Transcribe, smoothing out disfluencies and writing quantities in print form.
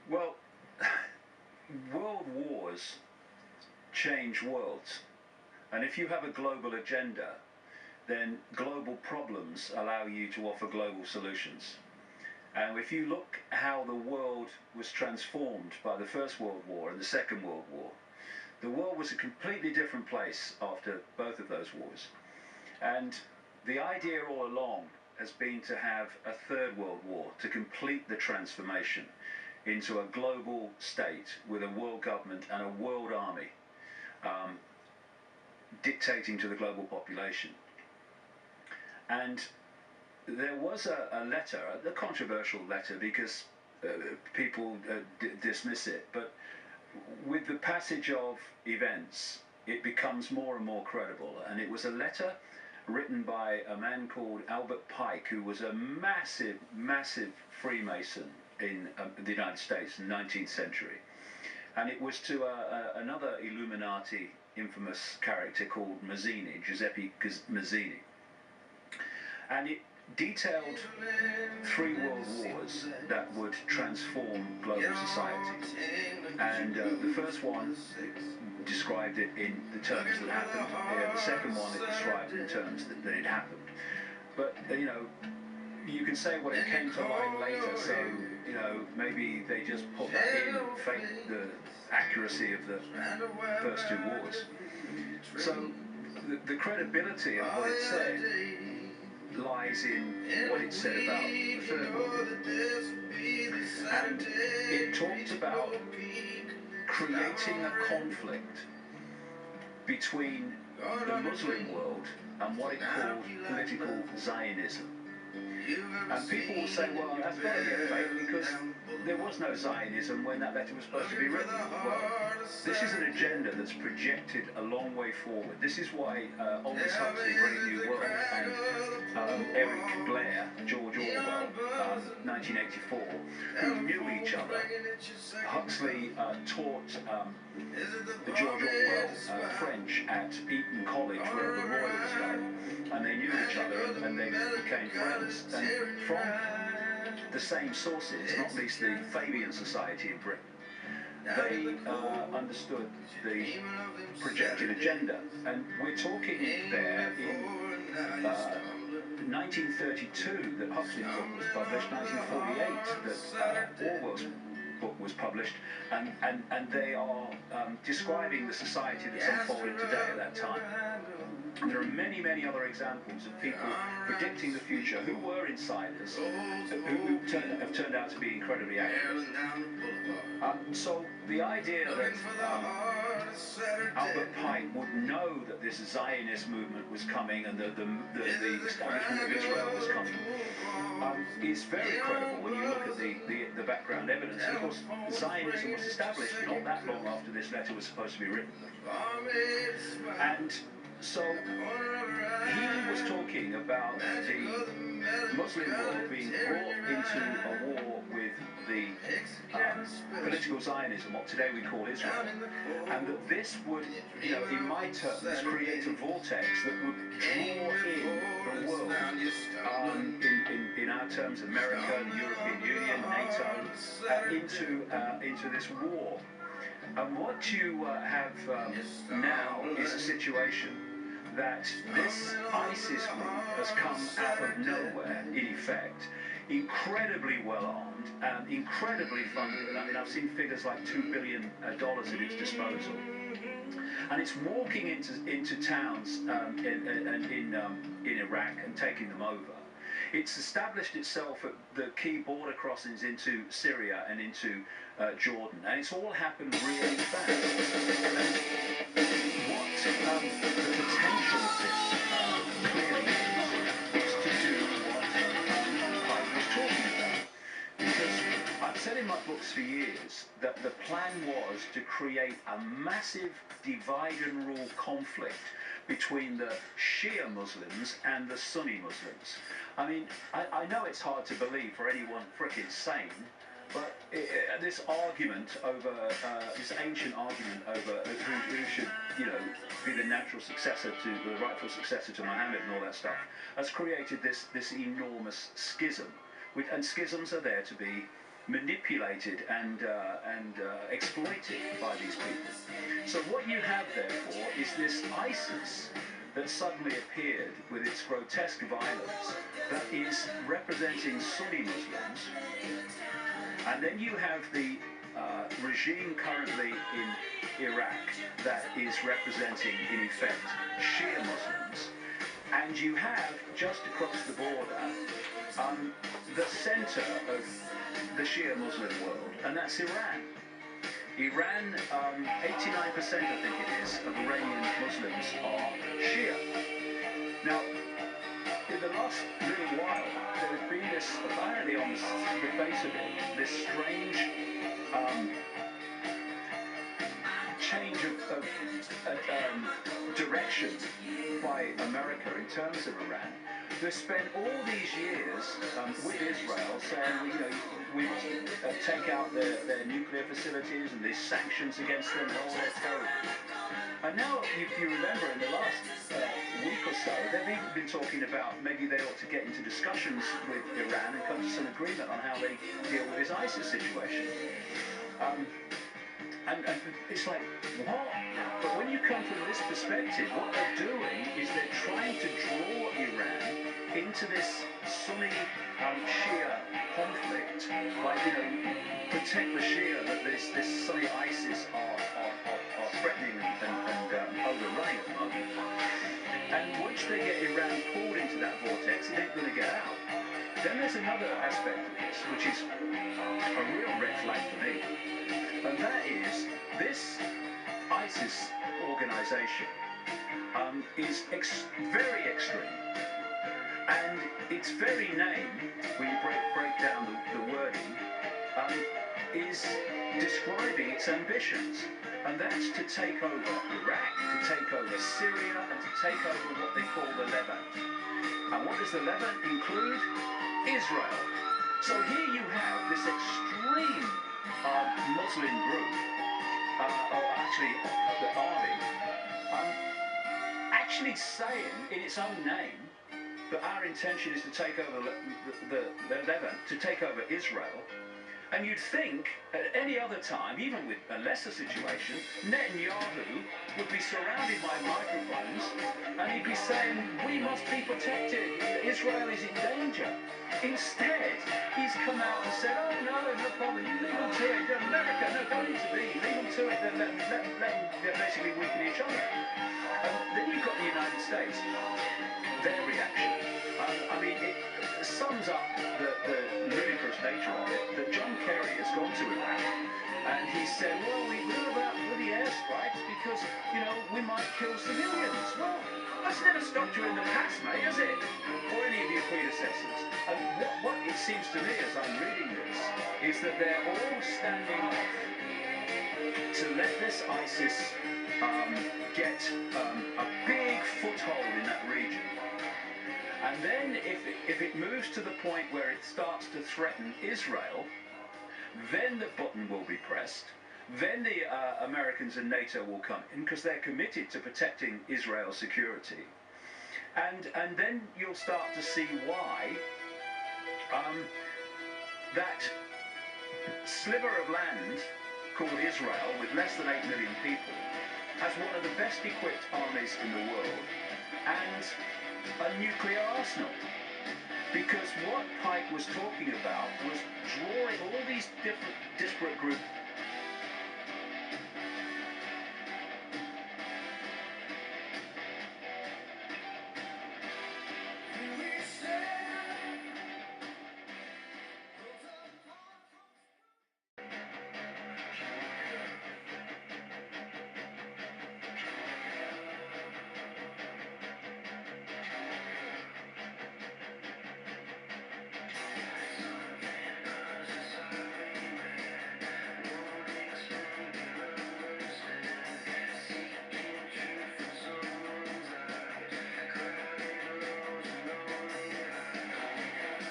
Well, world wars change worlds. And if you have a global agenda, then global problems allow you to offer global solutions. And if you look how the world was transformed by the First World War and the Second World War, the world was a completely different place after both of those wars. And the idea all along has been to have a third world war to complete the transformation into a global state with a world government and a world army dictating to the global population. And there was a letter, a controversial letter, because people dismiss it, but with the passage of events, it becomes more and more credible. And it was a letter written by a man called Albert Pike, who was a massive, massive Freemason in the United States in the 19th century. And it was to another Illuminati infamous character called Mazzini, Giuseppe Mazzini. And it detailed 3 world wars that would transform global society. And the first one described it in the terms that happened. The second one it described in terms that it happened. But, you can say, well, it came to light later, so, maybe they just put that in and faked the accuracy of the first 2 wars. So the credibility of what it said lies in what it said about the Third World War. And it talked about creating a conflict between the Muslim world and what it called political Zionism. And people will say, well, that's got to be a fake because there was no Zionism when that letter was supposed to be written. Well, this is an agenda that's projected a long way forward. This is why Aldous Huxley, Brave New World, and Eric Blair, George Orwell, 1984, who knew each other. Huxley taught George Orwell French at Eton College, where the Royal was going, and they knew each other and they became friends. And from the same sources, not least the Fabian Society in Britain, they understood the projected agenda. And we're talking there in 1932 that Huxley's book was published, 1948 that Orwell's book was published, and they are describing the society that's unfolding today at that time. And there are many, many other examples of people predicting the future who were insiders, who have turned out to be incredibly accurate. So the idea that Albert Pike would know that this Zionist movement was coming and the establishment of Israel was coming is very credible when you look at the background evidence. And of course, Zionism was established not that long after this letter was supposed to be written. And so he was talking about the Muslim world being brought into a war with the political Zionism, what today we call Israel, and that this would, in my terms, create a vortex that would draw in the world, in our terms, America, the European Union, NATO, into this war. And what you have now is a situation that this ISIS group has come out of nowhere, in effect, incredibly well armed and incredibly funded. I mean, I've seen figures like $2 billion at its disposal. And it's walking into towns in Iraq and taking them over. It's established itself at the key border crossings into Syria and into Jordan, and it's all happened really fast. And what the potential of this clearly is to do what Pike was talking about. Because I've said in my books for years that the plan was to create a massive divide and rule conflict between the Shia Muslims and the Sunni Muslims. I mean, I know it's hard to believe for anyone frickin' sane, but this argument over, this ancient argument over who should, be the natural successor to, the rightful successor to Muhammad and all that stuff, has created this enormous schism. And schisms are there to be manipulated and exploited by these people. So what you have, therefore, is this ISIS that suddenly appeared with its grotesque violence that is representing Sunni Muslims. And then you have the regime currently in Iraq that is representing, in effect, Shia Muslims. And you have, just across the border, the center of the Shia Muslim world, and that's Iran. Iran, 89% I think it is, of Iranian Muslims are Shia. Now, in the last little while, there has been this, apparently on the face of it, this strange change of direction by America in terms of Iran. They've spent all these years with Israel saying, you know, we must take out their nuclear facilities and these sanctions against them, and all their terrorism. And now, if you remember, in the last week or so, they've even been talking about maybe they ought to get into discussions with Iran and come to some agreement on how they deal with this ISIS situation. And it's like, what? But when you come from this perspective, what they're doing is they're trying to draw Iran into this Sunni Shia conflict, like, you know, protect the Shia that this Sunni ISIS are threatening and overrunning at the moment. And once they get Iran pulled into that vortex, it ain't going to get out. Then there's another aspect of this, which is a real red flag for me. And that is, this ISIS organization is very extreme. And its very name, when you break down the wording, is describing its ambitions. And that's to take over Iraq, to take over Syria, and to take over what they call the Levant. And what does the Levant include? Israel. So here you have this extreme Muslim group, or actually the army, actually saying in its own name that our intention is to take over the Levant, to take over Israel. And you'd think at any other time, even with a lesser situation, Netanyahu would be surrounded by microphones and he'd be saying, we must be protected, Israel is in danger. Instead, he's come out and said, oh no, no problem, you leave them to it, America, no, don't intervene, leave them to it, then let them basically weaken each other. And then you've got the United States, their reaction. I mean, it sums up the ludicrous nature of it, that John Kerry has gone to Iraq and he said, well, we know about bloody airstrikes because, you know, we might kill civilians. Well, that's never stopped you in the past, mate, has it? Or any of your predecessors. And what it seems to me as I'm reading this is that they're all standing off to let this ISIS get a big foothold in that region. And then if it moves to the point where it starts to threaten Israel, then the button will be pressed. Then the Americans and NATO will come in because they're committed to protecting Israel's security. And then you'll start to see why that sliver of land called Israel, with less than 8 million people, has one of the best equipped armies in the world and a nuclear arsenal. Because what Pike was talking about was drawing all these different disparate groups